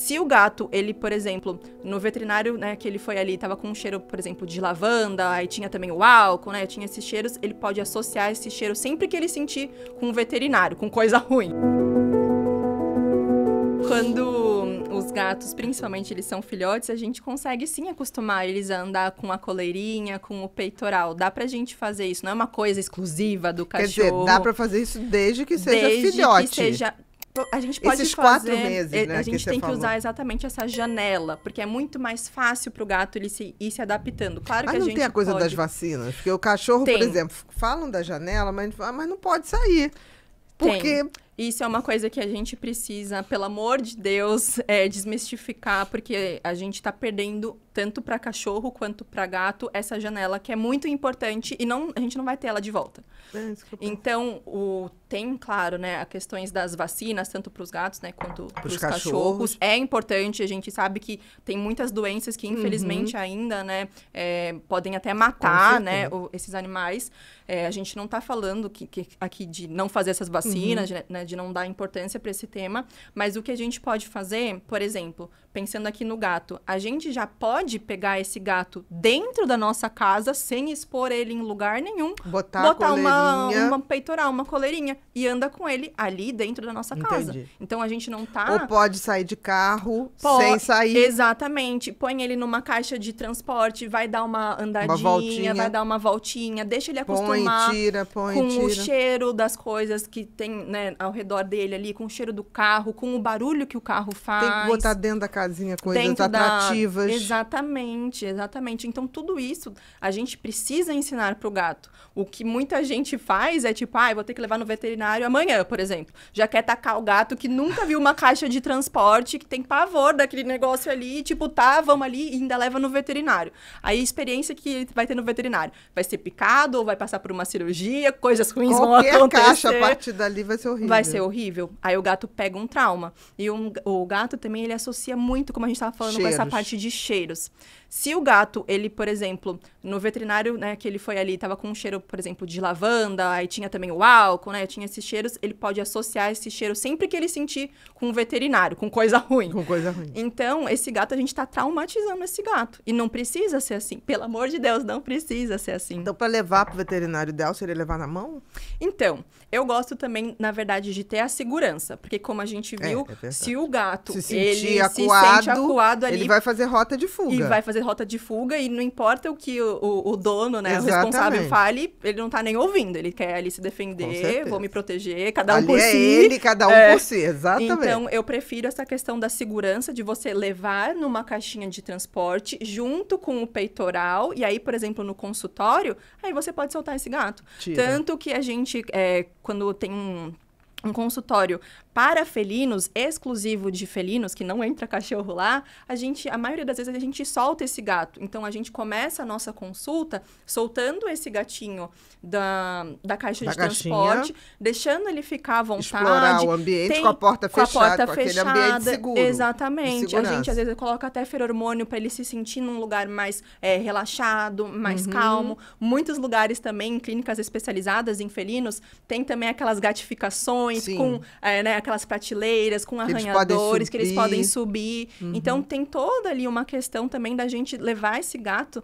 Se o gato, ele, por exemplo, no veterinário, né, que ele foi ali, tava com um cheiro, por exemplo, de lavanda, aí tinha também o álcool, né, tinha esses cheiros, ele pode associar esse cheiro sempre que ele sentir com o veterinário, com coisa ruim. Quando os gatos, principalmente, eles são filhotes, a gente consegue sim acostumar eles a andar com a coleirinha, com o peitoral. Dá pra gente fazer isso, não é uma coisa exclusiva do cachorro. Quer dizer, dá pra fazer isso desde que seja desde filhote. Que seja... A gente pode Esses fazer, 4 meses, né, a gente que tem você que usar falou. exatamente essa janela, porque é muito mais fácil pro gato ele ir se adaptando. Claro que Mas a não gente tem a coisa pode... das vacinas? Porque o cachorro, Tem. por exemplo, falam da janela, mas não pode sair. Porque... Isso é uma coisa que a gente precisa, pelo amor de Deus, desmistificar, porque a gente tá perdendo, tanto para cachorro quanto para gato, essa janela que é muito importante e a gente não vai ter ela de volta. Então, tem, claro, né, as questões das vacinas, tanto para os gatos, né, quanto para os cachorros. É importante, a gente sabe que tem muitas doenças que, infelizmente, ainda, né, podem até matar, né, esses animais. A gente não tá falando aqui de não fazer essas vacinas, né, de não dar importância para esse tema, mas o que a gente pode fazer, por exemplo, pensando aqui no gato, a gente já pode pegar esse gato dentro da nossa casa sem expor ele em lugar nenhum, botar uma peitoral, uma coleirinha e anda com ele ali dentro da nossa casa. Então a gente não tá... Ou pode sair de carro sem sair. Exatamente. Põe ele numa caixa de transporte, vai dar uma andadinha, vai dar uma voltinha, deixa ele acostumar com o cheiro das coisas que tem, né, ao redor dele ali, com o cheiro do carro, com o barulho que o carro faz. Tem que botar dentro da casinha coisas atrativas. Exatamente. Então, tudo isso a gente precisa ensinar pro gato. O que muita gente faz é tipo, vou ter que levar no veterinário amanhã, por exemplo. Já quer tacar o gato que nunca viu uma caixa de transporte, que tem pavor daquele negócio ali, tipo, vamos ali e ainda leva no veterinário. Aí a experiência que ele vai ter no veterinário vai ser picado ou vai passar por uma cirurgia, coisas ruins vão acontecer. Qualquer caixa a partir dali vai ser horrível. Vai ser horrível. Aí o gato pega um trauma. E o gato também, ele associa muito, como a gente estava falando, com essa parte de cheiros. Se o gato, ele, por exemplo, no veterinário, né, que ele foi ali, tava com um cheiro, por exemplo, de lavanda, aí tinha também o álcool, né, tinha esses cheiros, ele pode associar esse cheiro sempre que ele sentir com o veterinário, com coisa ruim. Com coisa ruim. Então, esse gato, a gente tá traumatizando esse gato. E não precisa ser assim. Pelo amor de Deus, não precisa ser assim. Então, para levar pro veterinário, ideal seria levar na mão? Então, eu gosto também, na verdade, de ter a segurança. Porque, como a gente viu, se o gato se sente acuado ali... Ele vai fazer rota de fuga. E vai fazer rota de fuga e não importa o que o dono, né, o responsável fale, ele não tá nem ouvindo. Ele quer ali se defender, vou me proteger, cada um por si. Ele, cada um por si, exatamente. Então, eu prefiro essa questão da segurança, de você levar numa caixinha de transporte, junto com o peitoral, e aí, por exemplo, no consultório, aí você pode soltar esse gato. Tanto que a gente, quando tem um consultório para felinos, exclusivo de felinos, que não entra cachorro lá, a maioria das vezes a gente solta esse gato. Então, a gente começa a nossa consulta soltando esse gatinho da caixa de transporte, deixando ele ficar à vontade. Explorar o ambiente com a porta fechada, com aquele ambiente seguro. Exatamente. A gente, às vezes, coloca até feromônio para ele se sentir num lugar mais relaxado, mais calmo. Muitos lugares também, em clínicas especializadas em felinos, tem também aquelas gatificações com, aquelas prateleiras, com arranhadores que eles podem subir. Então, tem toda ali uma questão também da gente levar esse gato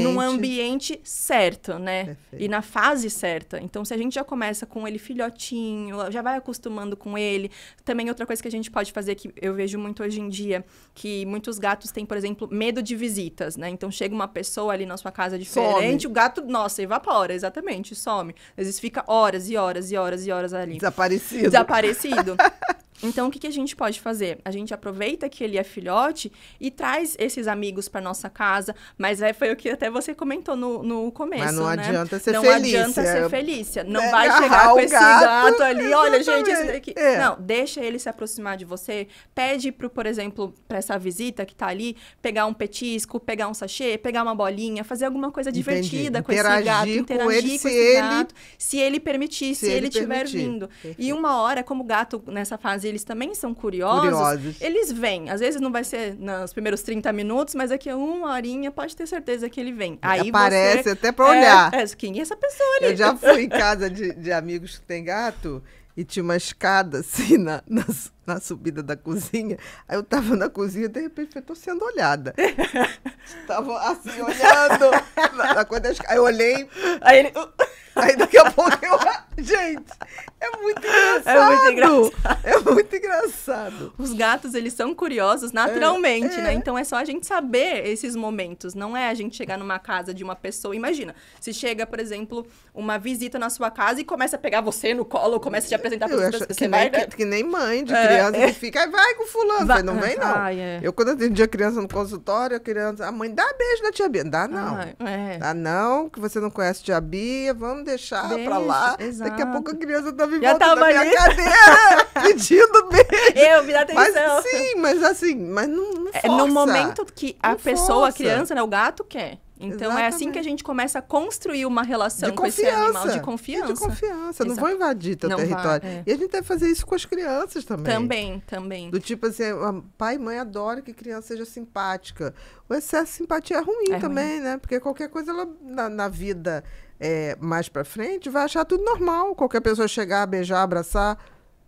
num ambiente certo, né? Perfeito. E na fase certa. Então, se a gente já começa com ele filhotinho, já vai acostumando com ele. Também outra coisa que a gente pode fazer, que eu vejo muito hoje em dia, que muitos gatos têm, por exemplo, medo de visitas, né? Então, chega uma pessoa ali na sua casa diferente, o gato, nossa, evapora, exatamente, some. Às vezes fica horas e horas e horas e horas ali. Desaparecido. Então, o que a gente pode fazer? A gente aproveita que ele é filhote e traz esses amigos para nossa casa. Mas foi o que até você comentou no começo, mas não adianta ser Felícia. Não adianta ser Felícia. Não vai chegar com esse gato ali. Olha, gente, esse daqui... Não, deixa ele se aproximar de você. Pede, por exemplo, para essa visita que tá ali, pegar um petisco, pegar um sachê, pegar uma bolinha, fazer alguma coisa divertida com esse gato. Interagir com esse gato. Se ele permitir, se ele estiver vindo. Perfeito. E uma hora, como o gato, nessa fase, eles também são curiosos. Eles vêm. Às vezes não vai ser nos primeiros 30 minutos, mas daqui a uma horinha pode ter certeza que ele vem. Aí aparece até pra olhar. Quem é essa pessoa ali? Eu já fui em casa de amigos que tem gato e tinha uma escada assim na subida da cozinha. Aí eu tava na cozinha, de repente eu tô sendo olhada. Tava assim, olhando na coisa da escada. Aí eu olhei, Aí ele... aí daqui a pouco eu... Gente, é muito engraçado. É muito engraçado. É muito engraçado. Os gatos, eles são curiosos naturalmente, né? Então é só a gente saber esses momentos. Não é a gente chegar numa casa de uma pessoa. Imagina, se chega, por exemplo, uma visita na sua casa e começa a pegar você no colo, começa a te apresentar para as pessoas. Que nem mãe de criança que fica, vai com fulano. Vai, não vem, não. Eu, quando atendia criança no consultório, a mãe, dá beijo na tia Bia. Dá não. Dá não, que você não conhece tia Bia, vamos deixar pra lá. Exato. Daqui a pouco a criança tá me Já voltando tava da minha ali. cadeira, pedindo beijo. Me dá atenção. Mas não força. No momento que a pessoa, a força. criança, né, o gato quer. Então é assim que a gente começa a construir uma relação com esse animal de confiança. De confiança. Não Exato. vou invadir teu território. E a gente deve fazer isso com as crianças também. Também. Do tipo assim, pai e mãe adoram que a criança seja simpática. O excesso de simpatia é ruim também, né? Porque qualquer coisa ela, na vida mais pra frente vai achar tudo normal. Qualquer pessoa chegar, beijar, abraçar,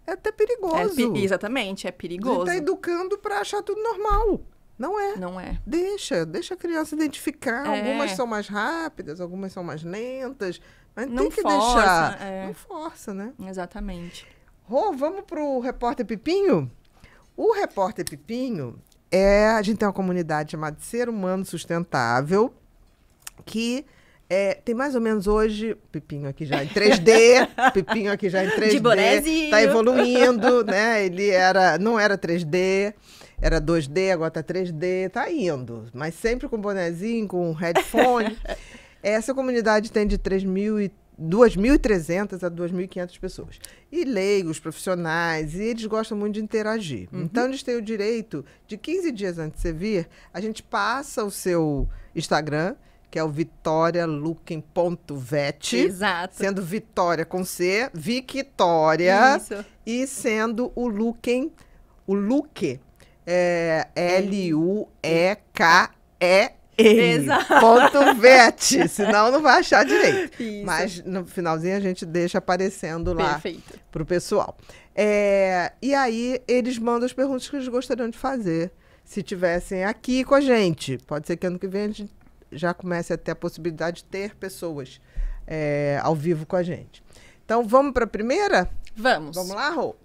é até perigoso. Exatamente, é perigoso. A gente tá educando pra achar tudo normal. Não é. Não é. Deixa a criança identificar. Algumas são mais rápidas, algumas são mais lentas. Mas não tem que força, deixar. Não força, né? Exatamente. Rô, vamos pro Repórter Pipinho? O Repórter Pipinho a gente tem uma comunidade chamada Ser Humano Sustentável, que tem mais ou menos hoje, Pipinho aqui já em 3D, Pipinho aqui já em 3D. De bonezinho. Tá evoluindo, né? Ele não era 3D. Era 2D, agora tá 3D, tá indo. Mas sempre com bonezinho, com headphone. Essa comunidade tem de 2.300 a 2.500 pessoas. E leigos, profissionais, e eles gostam muito de interagir. Então, eles têm o direito de 15 dias antes de você vir, a gente passa o seu Instagram, que é o vitorialuken.vet. Exato. Sendo Vitória com C, Victória. Isso. E sendo o Luken, Luke.vet, senão não vai achar direito. Isso. Mas no finalzinho a gente deixa aparecendo lá pro pessoal. E aí eles mandam as perguntas que eles gostariam de fazer se tivessem aqui com a gente. Pode ser que ano que vem a gente já comece a ter a possibilidade de ter pessoas ao vivo com a gente. Então vamos para a primeira? Vamos. Vamos lá, Rô?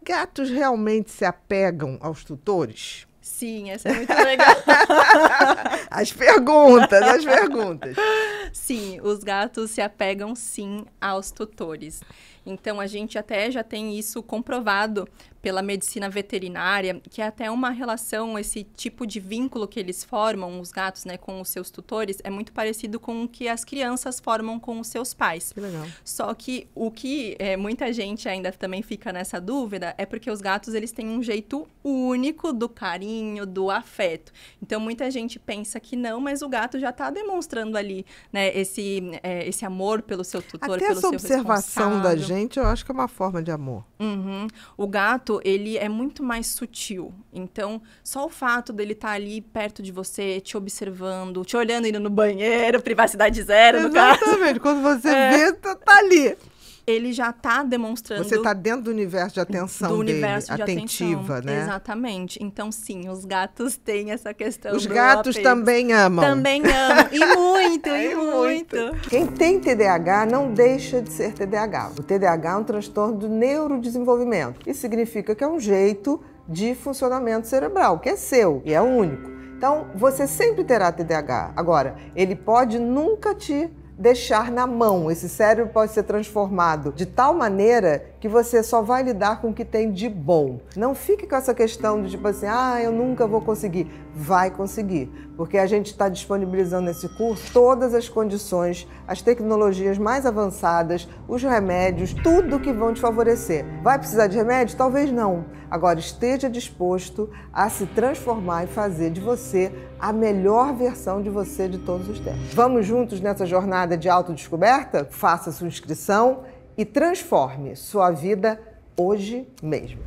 Gatos realmente se apegam aos tutores? Sim, essa é muito legal. As perguntas. Sim, os gatos se apegam sim aos tutores. Então, a gente até já tem isso comprovado pela medicina veterinária, que é até uma relação, esse tipo de vínculo que eles formam, os gatos, né, com os seus tutores, é muito parecido com o que as crianças formam com os seus pais. Que legal. Só que o que muita gente ainda também fica nessa dúvida é porque os gatos, eles têm um jeito único do carinho, do afeto. Então, muita gente pensa que não, mas o gato já está demonstrando ali, né, esse amor pelo seu tutor, até pelo seu responsável. Essa observação da gente, eu acho que é uma forma de amor. O gato, ele é muito mais sutil. Então, só o fato dele estar ali perto de você, te observando, te olhando, indo no banheiro, privacidade zero, no caso. Exatamente. Quando você vê, tá ali. Ele já está demonstrando... Você está dentro do universo de atenção do dele, universo de atentiva, atenção, né? Exatamente. Então, sim, os gatos têm essa questão Os do gatos apego. também amam. Também amam. E muito, e muito. Quem tem TDAH não deixa de ser TDAH. O TDAH é um transtorno do neurodesenvolvimento. Isso significa que é um jeito de funcionamento cerebral, que é seu e é único. Então, você sempre terá TDAH. Agora, ele pode nunca te deixar na mão. Esse cérebro pode ser transformado de tal maneira que você só vai lidar com o que tem de bom. Não fique com essa questão de tipo assim, eu nunca vou conseguir. Vai conseguir, porque a gente está disponibilizando nesse curso todas as condições, as tecnologias mais avançadas, os remédios, tudo que vão te favorecer. Vai precisar de remédio? Talvez não. Agora, esteja disposto a se transformar e fazer de você a melhor versão de você de todos os tempos. Vamos juntos nessa jornada de autodescoberta? Faça sua inscrição e transforme sua vida hoje mesmo.